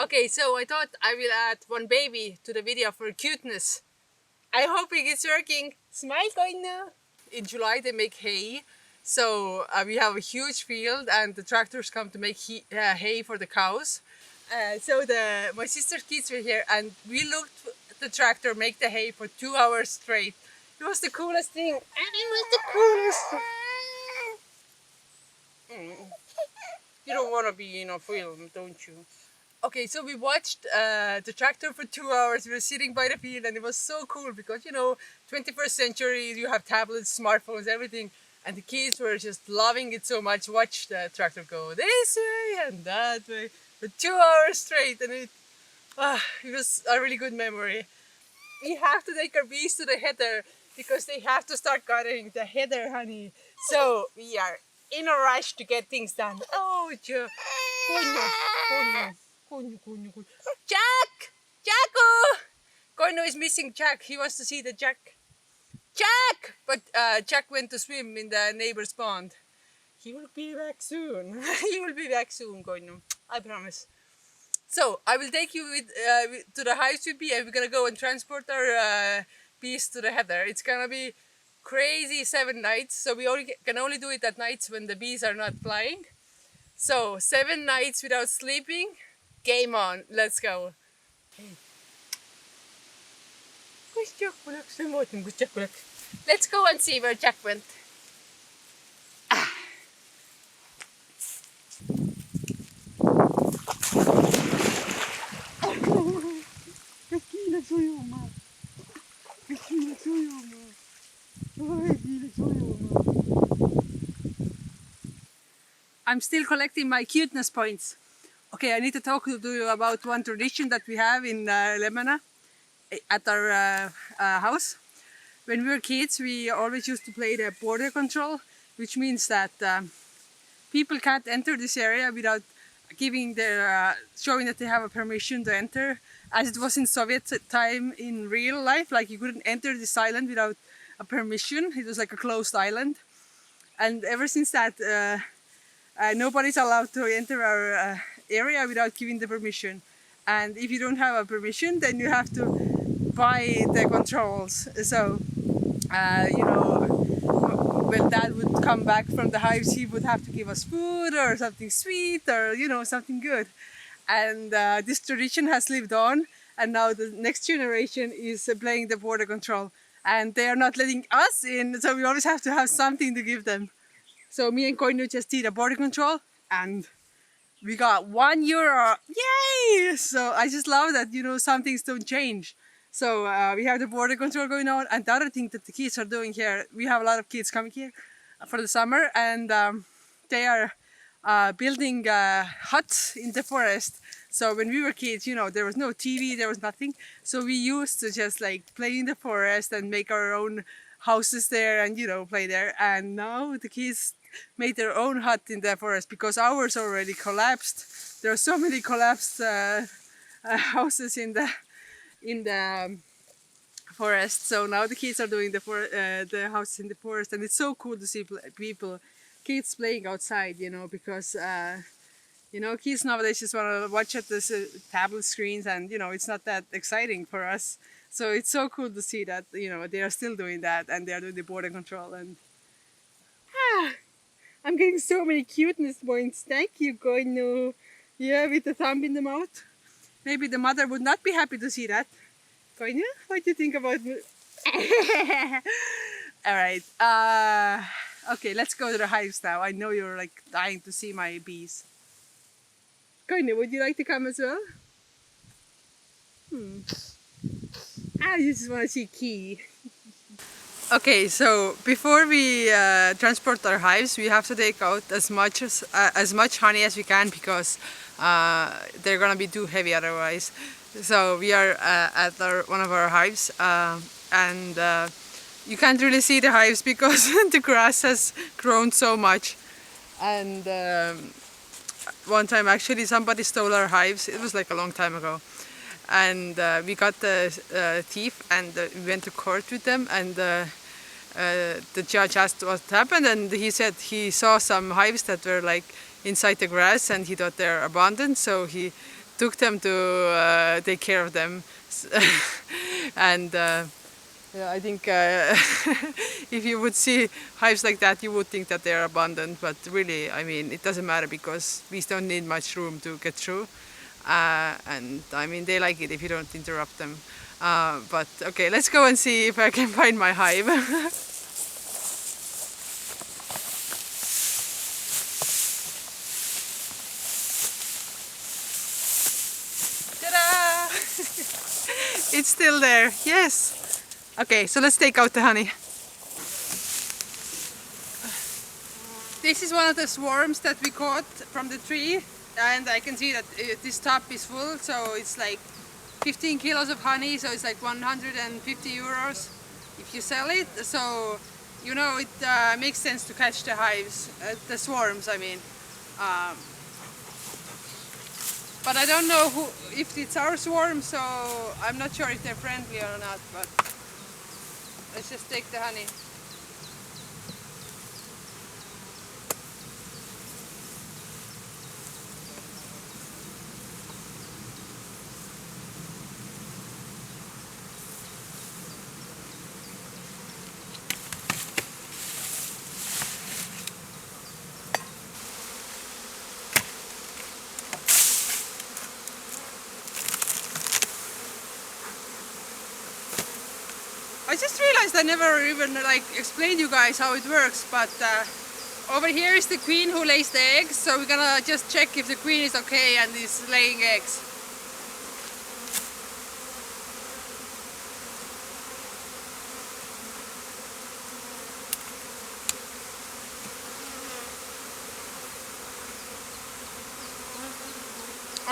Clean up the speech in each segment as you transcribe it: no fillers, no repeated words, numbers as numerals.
Okay, so I thought I will add one baby to the video for cuteness. I'm hoping it's working. Smile, Koinu. In July they make hay, so we have a huge field and the tractors come to make hay for the cows. So my sister's kids were here and we looked at the tractor make the hay for 2 hours straight. It was the coolest thing. It was the coolest. You don't want to be in a film, don't you? Okay, so we watched the tractor for 2 hours. We were sitting by the field and it was so cool because, 21st century, you have tablets, smartphones, everything. And the kids were just loving it so much. Watch the tractor go this way and that way for 2 hours straight. And it was a really good memory. We have to take our bees to the heather because they have to start gathering the heather honey. So we are in a rush to get things done. Oh, Jack! Jacko! Koinu is missing Jack. He wants to see the Jack. Jack! But Jack went to swim in the neighbor's pond. He will be back soon. He will be back soon, Koinu. I promise. So I will take you to the hives with me and we're gonna go and transport our bees to the heather. It's gonna be crazy 7 nights. So we can only do it at nights when the bees are not flying. So 7 nights without sleeping. Game on, let's go. Let's go and see where Jack went. I'm still collecting my cuteness points. Okay, I need to talk to you about one tradition that we have in Lemana at our house. When we were kids, we always used to play the border control, which means that people can't enter this area without giving their showing that they have a permission to enter, as it was in Soviet time in real life. Like you couldn't enter this island without a permission. It was like a closed island, and ever since that, nobody's allowed to enter our area without giving the permission. And if you don't have a permission, then you have to buy the controls. So, when Dad would come back from the hives, he would have to give us food or something sweet or, something good. And this tradition has lived on. And now the next generation is playing the border control. And they are not letting us in, so we always have to have something to give them. So me and Koinu just did a border control and we got €1. Yay! So I just love that, some things don't change. So we have the border control going on. And the other thing that the kids are doing here, we have a lot of kids coming here for the summer and they are building huts in the forest. So when we were kids, there was no TV, there was nothing. So we used to just like play in the forest and make our own houses there and, play there. And now the kids made their own hut in the forest because ours already collapsed. There are so many collapsed houses in the forest. So now the kids are doing the houses in the forest, and it's so cool to see kids playing outside. Because kids nowadays just want to watch at the tablet screens, and it's not that exciting for us. So it's so cool to see that they are still doing that, and they are doing the border control. And I'm getting so many cuteness points. Thank you, Koinu. Yeah, with the thumb in the mouth. Maybe the mother would not be happy to see that. Koinu, what do you think about me? All right. Okay, let's go to the hives now. I know you're like dying to see my bees. Koinu, would you like to come as well? You just want to see Key. Okay, so before we transport our hives, we have to take out as much honey as we can because they're gonna be too heavy otherwise. So we are at one of our hives, and you can't really see the hives because the grass has grown so much. And one time actually somebody stole our hives. It was like a long time ago. And we got the thief and we went to court with them, and the judge asked what happened, and he said he saw some hives that were like inside the grass and he thought they're abandoned, so he took them to take care of them. And yeah, I think if you would see hives like that, you would think that they are abundant, but really, I mean, it doesn't matter because bees don't need much room to get through. And I mean, they like it if you don't interrupt them. But okay, let's go and see if I can find my hive. Ta-da! It's still there, yes. Okay, so let's take out the honey. This is one of the swarms that we caught from the tree, and I can see that this top is full, so it's like 15 kilos of honey, so it's like 150 euros if you sell it. So, you know, it makes sense to catch the hives, the swarms, I mean. But I don't know if it's our swarm, so I'm not sure if they're friendly or not, but let's just take the honey. I just realized I never even explained you guys how it works, but over here is the queen who lays the eggs, so we're gonna just check if the queen is okay and is laying eggs.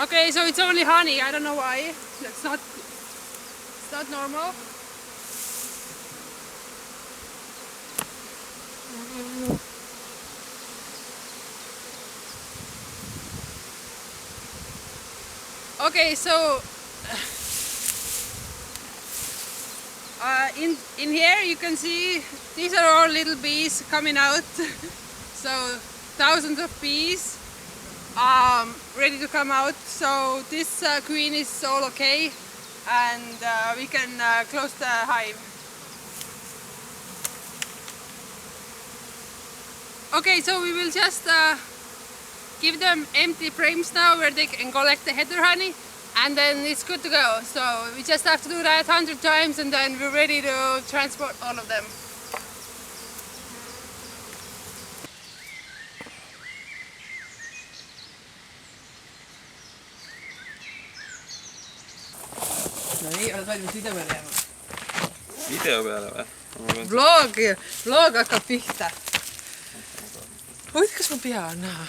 Okay, so it's only honey, I don't know why. It's not normal. Okay, so in here you can see these are all little bees coming out. So thousands of bees ready to come out. So this queen is all okay, and we can close the hive. Okay, so we will just give them empty frames now where they can collect the header honey, and then it's good to go. So we just have to do that 100 times and then we're ready to transport all of them. No niin, olet valmis video peale jääma? Video peale või? Vlog hakkab pihta. Huvitav, kas mu pea on näha?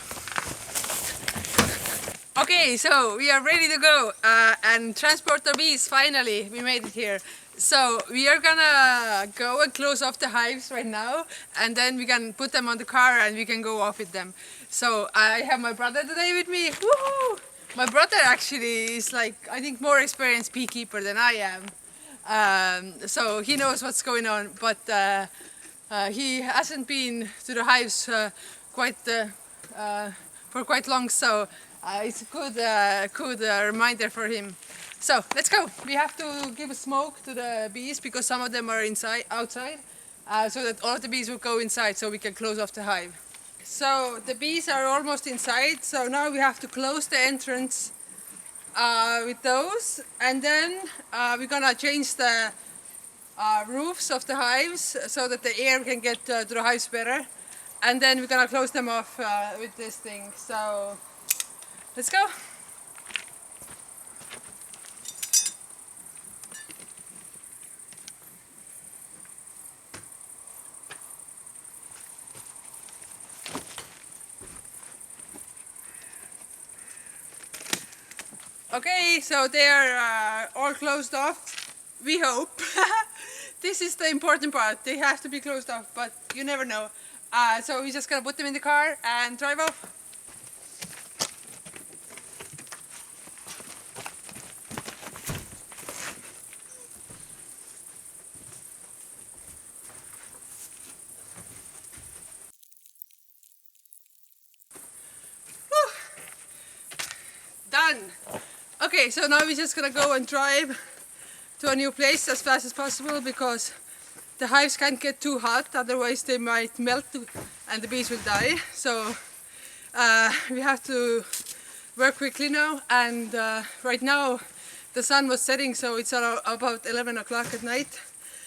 Okay, so we are ready to go and transport the bees. Finally, we made it here. So we are gonna go and close off the hives right now, and then we can put them on the car and we can go off with them. So I have my brother today with me. Woohoo! My brother actually is like, I think, more experienced beekeeper than I am. So he knows what's going on, but he hasn't been to the hives for quite long, so it's a good reminder for him. So let's go. We have to give a smoke to the bees because some of them are outside, so that all of the bees will go inside so we can close off the hive. So the bees are almost inside, so now we have to close the entrance with those, and then we're gonna change the roofs of the hives so that the air can get to the hives better, and then we're gonna close them off with this thing. So let's go. Okay, so they are all closed off. We hope. This is the important part. They have to be closed off, but you never know. So we're just gonna put them in the car and drive off. Done. Okay, so now we're just gonna go and drive to a new place as fast as possible because the hives can't get too hot, otherwise they might melt and the bees will die. So we have to work quickly now, and right now the sun was setting, so it's about 11 o'clock at night.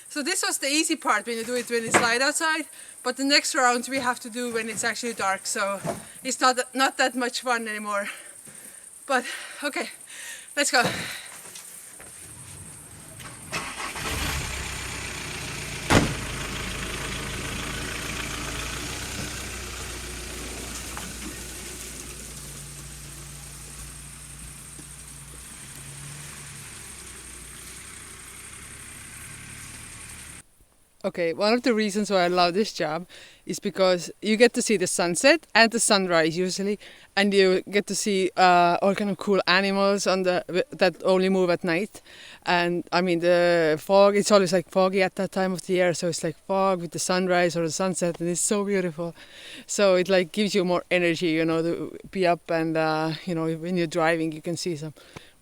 So this was the easy part when you do it when it's light outside, but the next round we have to do when it's actually dark, so it's not that much fun anymore. But okay, let's go. Okay, one of the reasons why I love this job is because you get to see the sunset and the sunrise usually, and you get to see all kind of cool animals that only move at night. And I mean the fog, it's always like foggy at that time of the year, so it's like fog with the sunrise or the sunset, and it's so beautiful. So it like gives you more energy, you know, to be up, and you know, when you're driving you can see some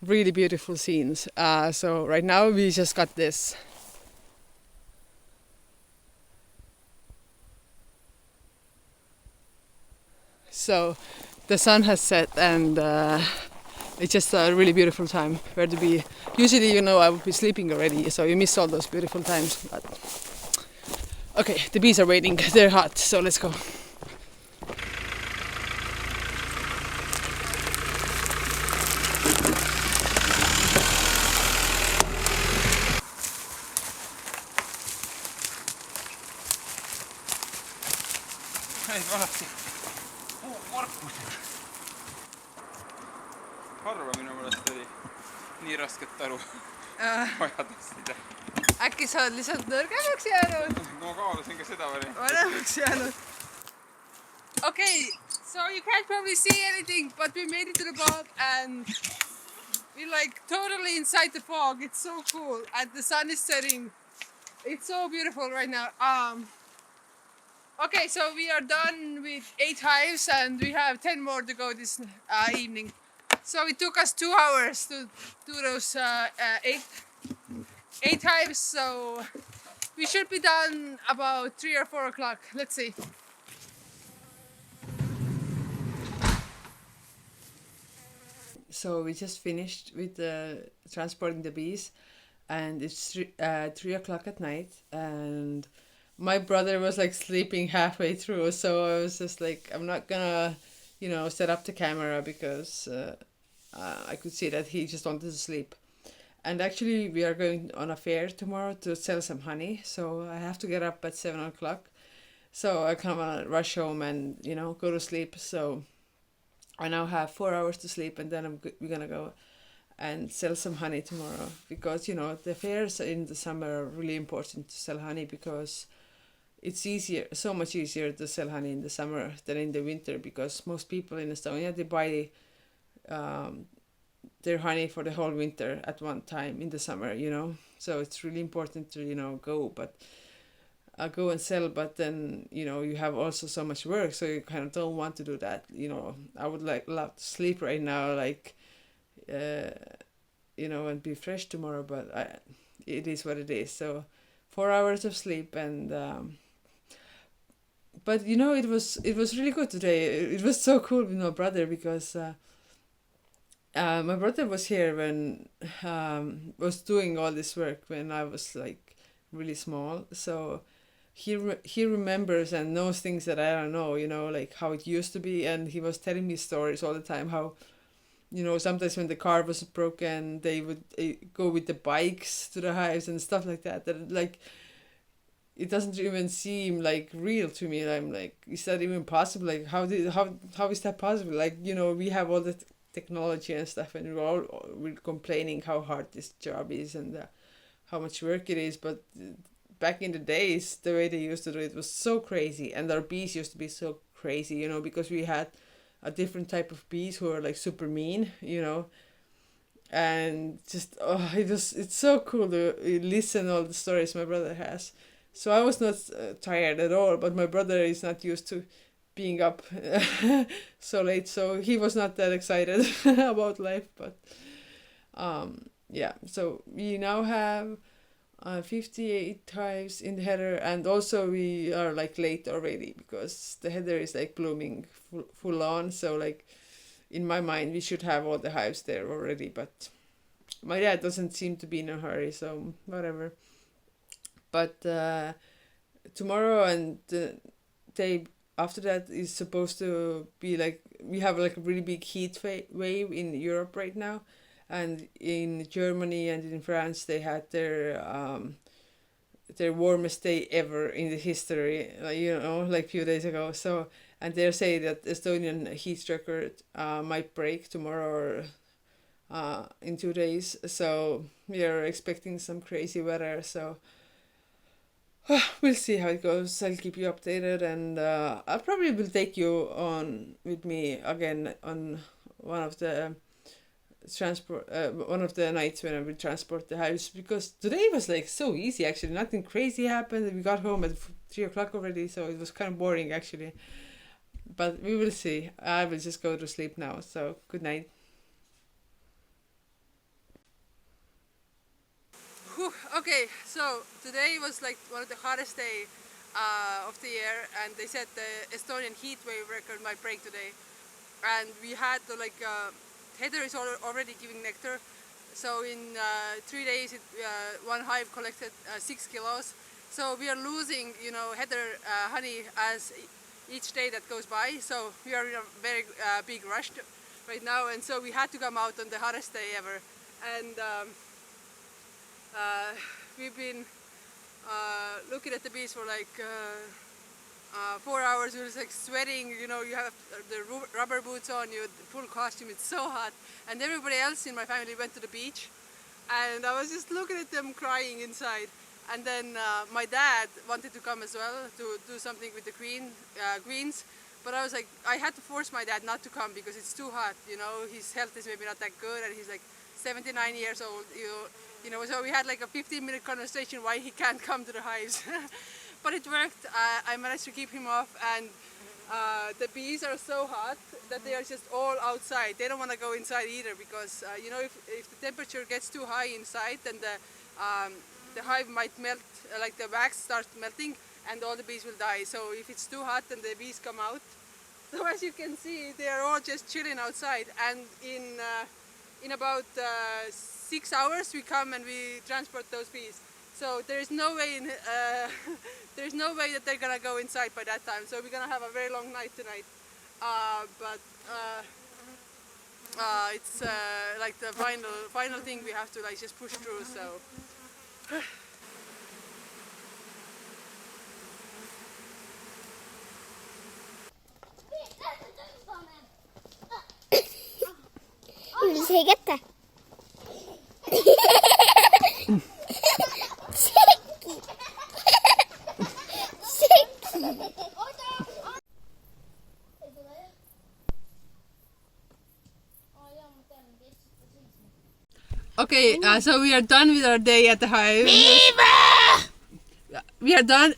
really beautiful scenes. So right now we just got this. So the sun has set, and it's just a really beautiful time where to be. Usually, you know, I would be sleeping already, so you miss all those beautiful times. But okay, the bees are waiting. They're hot, so let's go. Ei vanasti puukorppusen. Harva minu meelest oli nii rasket aru ajada sitä. Äkki sa oled lihtsalt nõrgemaks jäänud? Ma kaalusin ka seda varianti. Vanemaks jäänud. Okay, so you can't probably see anything, but we made it to the bog and we're like totally inside the fog. It's so cool, and the sun is setting. It's so beautiful right now. Okay, so we are done with 8 hives and we have 10 more to go this evening. So it took us 2 hours to do those 8 hives, so we should be done about 3 or 4 o'clock. Let's see. So we just finished with transporting the bees, and it's 3 o'clock at night, and my brother was like sleeping halfway through, so I was just like, I'm not gonna, you know, set up the camera because I could see that he just wanted to sleep. And actually we are going on a fair tomorrow to sell some honey, so I have to get up at 7 o'clock. So I kind of rush home and, you know, go to sleep. So I now have 4 hours to sleep, and then we're gonna go and sell some honey tomorrow, because, you know, the fairs in the summer are really important to sell honey, because it's easier, so much easier to sell honey in the summer than in the winter, because most people in Estonia, they buy their honey for the whole winter at one time in the summer, you know. So it's really important to, you know, go and sell, but then, you know, you have also so much work, so you kind of don't want to do that, you know. I would love to sleep right now, like, you know, and be fresh tomorrow, but it is what it is. So 4 hours of sleep, and but, you know, it was really good today. It was so cool with my brother, because my brother was here when was doing all this work when I was like really small. So he remembers and knows things that I don't know, you know, like how it used to be. And he was telling me stories all the time, how, you know, sometimes when the car was broken, they would go with the bikes to the hives and stuff like that. That, like, it doesn't even seem like real to me. And I'm like, is that even possible? Like, how is that possible? Like, you know, we have all the technology and stuff, and we're complaining how hard this job is and how much work it is. But back in the days, the way they used to do it was so crazy, and our bees used to be so crazy, you know, because we had a different type of bees who are like super mean, you know. And just it's so cool to listen all the stories my brother has. So I was not tired at all, but my brother is not used to being up so late, so he was not that excited about life. But Yeah, so we now have 58 hives in the header, and also we are like late already because the header is like blooming full on. So like in my mind we should have all the hives there already, but my dad doesn't seem to be in a hurry, so whatever. But tomorrow and the day after that is supposed to be like, we have like a really big heat wave in Europe right now, and in Germany and in France they had their warmest day ever in the history, like, you know, like a few days ago. So, and they're saying that Estonian heat record might break tomorrow or in 2 days. So we are expecting some crazy weather. So we'll see how it goes. I'll keep you updated, and I probably will take you on with me again on one of the one of the nights when I will transport the hives, because today was like so easy actually. Nothing crazy happened. We got home at 3 o'clock already, so it was kind of boring actually. But we will see. I will just go to sleep now. So good night. Whew, okay, so today was like one of the hottest day of the year, and they said the Estonian heat wave record might break today. And we had the header is already giving nectar. So in 3 days, one hive collected 6 kilos. So we are losing, you know, header honey as each day that goes by. So we are in a very big rush right now, and so we had to come out on the hottest day ever. And we've been looking at the bees for like 4 hours. We were like sweating, you know, you have the rubber boots on, you the full costume, it's so hot. And everybody else in my family went to the beach, and I was just looking at them crying inside. And then my dad wanted to come as well to do something with the greens, but I was like, I had to force my dad not to come because it's too hot, you know, his health is maybe not that good, and he's like 79 years old, you know, so we had like a 15-minute conversation why he can't come to the hives. But it worked. I managed to keep him off, and the bees are so hot that they are just all outside. They don't want to go inside either because, you know, if the temperature gets too high inside, then the hive might melt, like the wax starts melting, and all the bees will die. So if it's too hot, then the bees come out. So as you can see, they are all just chilling outside, and in about 6 hours we come and we transport those bees. So there's no way there's no way that they're gonna go inside by that time. So we're gonna have a very long night tonight. But it's like the final thing we have to like just push through. So. Se kättä. Okay, so we are done with our day at the hive. We are done.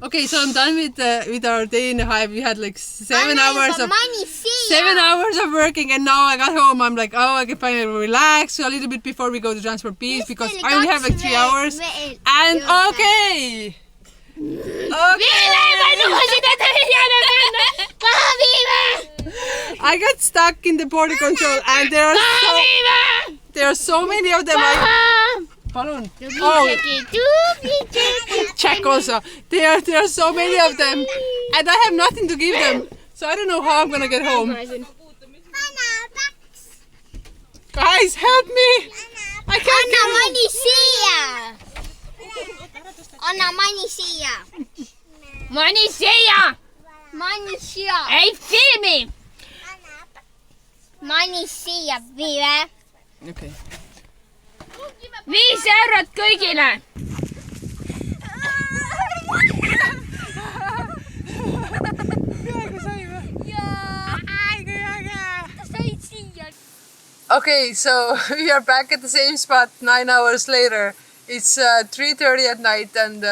Okay, so I'm done with our day in the hive. We had like 7 hours of working, and now I got home. I'm like, oh, I can finally relax a little bit before we go to transport bees because I only have like 3 hours. And okay. I got stuck in the border control, and there are so many of them. Check also. There are so many of them, and I have nothing to give them. So I don't know how I'm gonna get home. Guys, help me! I can't get home. Anna Manisia! Manisia! Ei filmi! Manisia, Viive! Okay. 5 eurot kõigile! Okay, so we are back at the same spot 9 hours later. It's 3:30 at night, and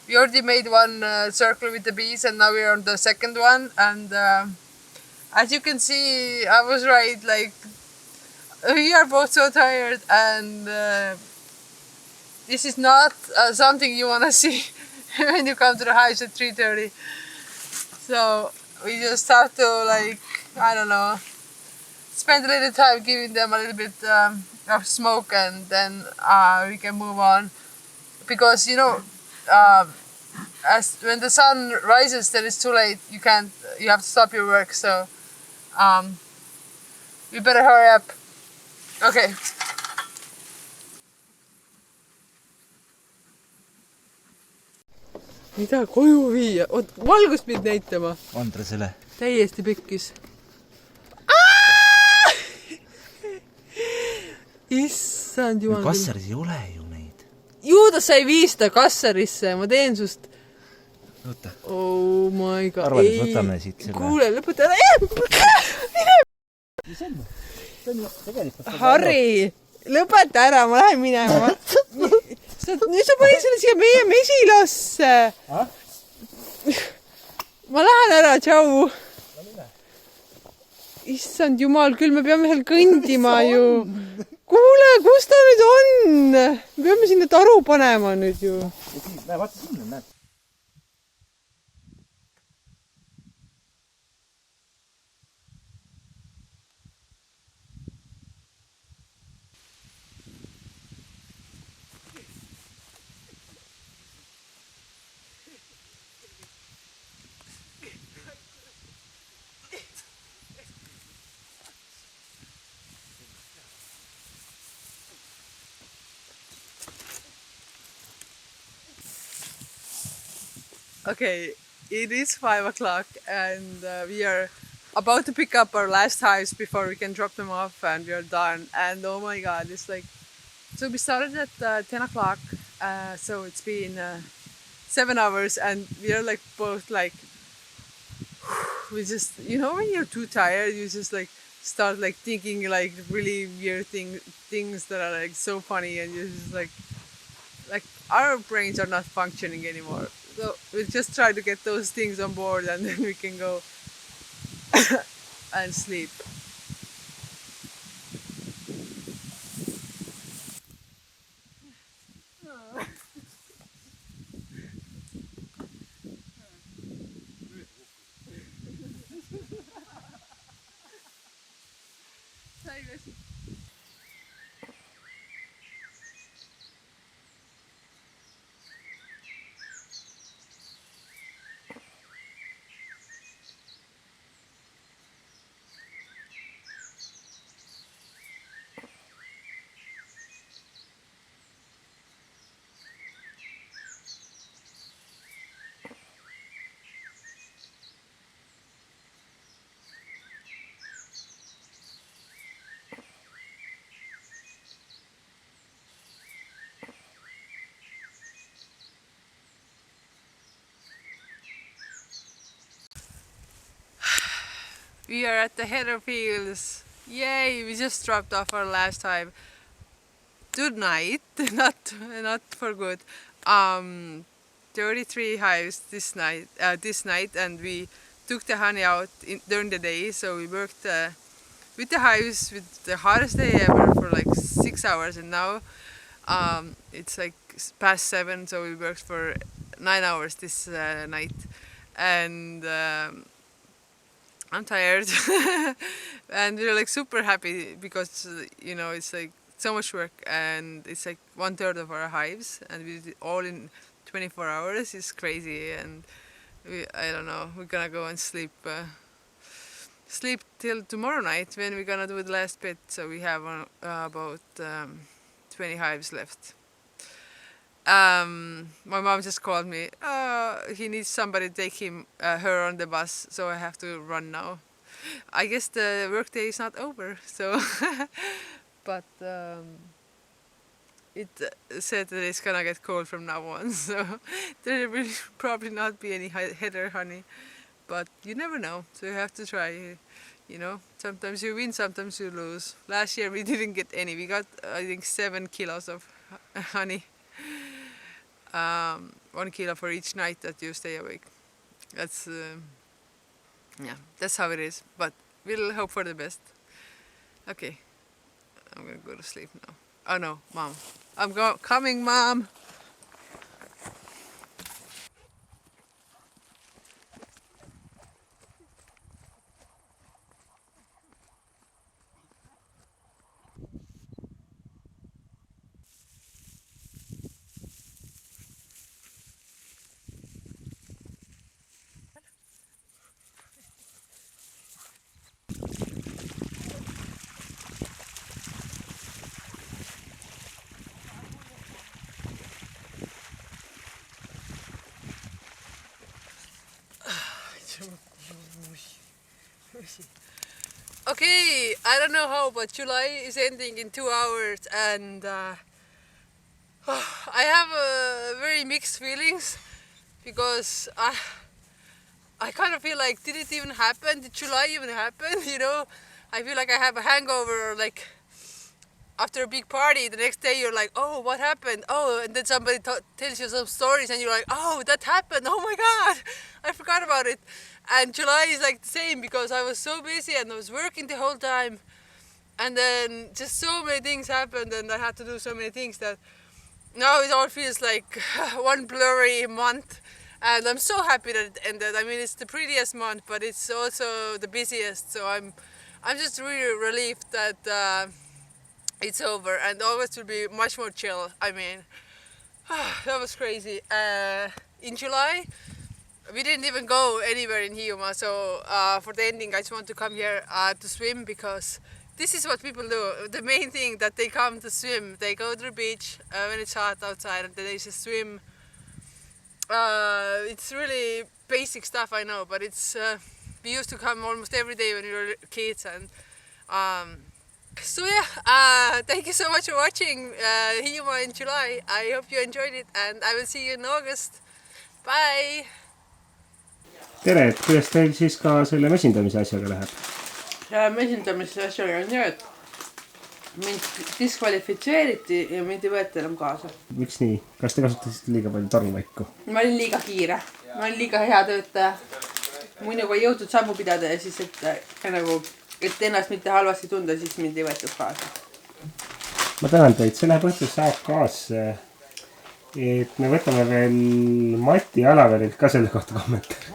we already made one circle with the bees, and now we're on the second one. And as you can see, I was right. Like we are both so tired, and this is not something you want to see when you come to the house at 3:30. So we just have to, like, I don't know, spend a little time giving them a little bit of smoke, and then we can move on. Because as when the sun rises, then it's too late. You can't. You have to stop your work. So we better hurry up. Okay. mida koju viia? Oot, valgust pidid näitama. Andresele. Täiesti pekkis. Issand jumal. Kassaris ei ole ju neid. Ju ta sai viista Kassarisse, ma teen sust. Oota. Oh my god. Arvades, võtame siit selle. Kuule, lõputa ära. Harri, lõpeta ära, ma lähen minema. Nüüd sa panid selle siia meie mesilasse. Ma lähen ära, tšau. Issand jumal, küll me peame seal kõndima ju. Kuule, kus ta nüüd on? Me peame sinna taru panema nüüd ju. Näe, vaata sinna, näed. Okay, it is 5 o'clock, and we are about to pick up our last hives before we can drop them off, and we are done. And oh my god, it's like, so we started at 10 o'clock, so it's been 7 hours, and we are like both like, we just, when you're too tired, you just like start like thinking like really weird things that are like so funny, and you're just like our brains are not functioning anymore. So we'll just try to get those things on board, and then we can go and sleep. We are at the header fields. Yay! We just dropped off our last hive tonight, not for good. 33 hives this night, and we took the honey out during the day. So we worked with the hives with the hardest day ever for like 6 hours, and now it's like past 7, so we worked for 9 hours this night, and I'm tired. And we're like super happy because it's like so much work, and it's like 1/3 of our hives, and we did it all in 24 hours. It's crazy, and I don't know, we're gonna go and sleep till tomorrow night when we're gonna do the last bit. So we have about 20 hives left. My mom just called me. He needs somebody to take her on the bus, so I have to run now. I guess the workday is not over, so but it said that it's gonna get cold from now on, so there will probably not be any header honey, but you never know, so you have to try. Sometimes you win, sometimes you lose. Last year we didn't get any. We got I think 7 kilos of honey. 1 kilo for each night that you stay awake. That's that's how it is, but we'll hope for the best. Okay, I'm gonna go to sleep now. Oh no, Mom. I'm coming, Mom. Okay, I don't know how, but July is ending in 2 hours, and I have very mixed feelings because I kind of feel like, did it even happen? Did July even happen? You know, I feel like I have a hangover, or like after a big party, the next day you're like, oh, what happened? Oh, and then somebody tells you some stories, and you're like, oh, that happened. Oh my God, I forgot about it. And July is like the same because I was so busy and I was working the whole time. And then just so many things happened and I had to do so many things that now it all feels like one blurry month. And I'm so happy that it ended. I mean, it's the prettiest month, but it's also the busiest. So I'm just really relieved that it's over, and August will be much more chill. I mean, that was crazy. In July, we didn't even go anywhere in Hiiumaa, so for the ending I just want to come here to swim because this is what people do. The main thing that they come to swim, they go to the beach when it's hot outside and then they just swim. It's really basic stuff, I know, but it's we used to come almost every day when we were kids. And so yeah, thank you so much for watching Hiiumaa in July. I hope you enjoyed it and I will see you in August. Bye! tere, et kuidas teil siis ka selle mesindamise asjaga läheb? Mesindamise asjaga on nii, et mind diskvalifitseeriti ja mind ei võeta enam kaasa. Miks nii? Kas te kasutasite liiga palju tormvaiku? Ma olin liiga kiire. Ma olin liiga hea töötaja. Muidugi ei jõudnud sammu pidada ja siis, et ennast mitte halvasti tunda, siis mind ei võetud kaasa. Ma tänan teid, selle põhjus saab kaasse, et me võtame veel Mati Alaverilt ka selle kohta kommentaari.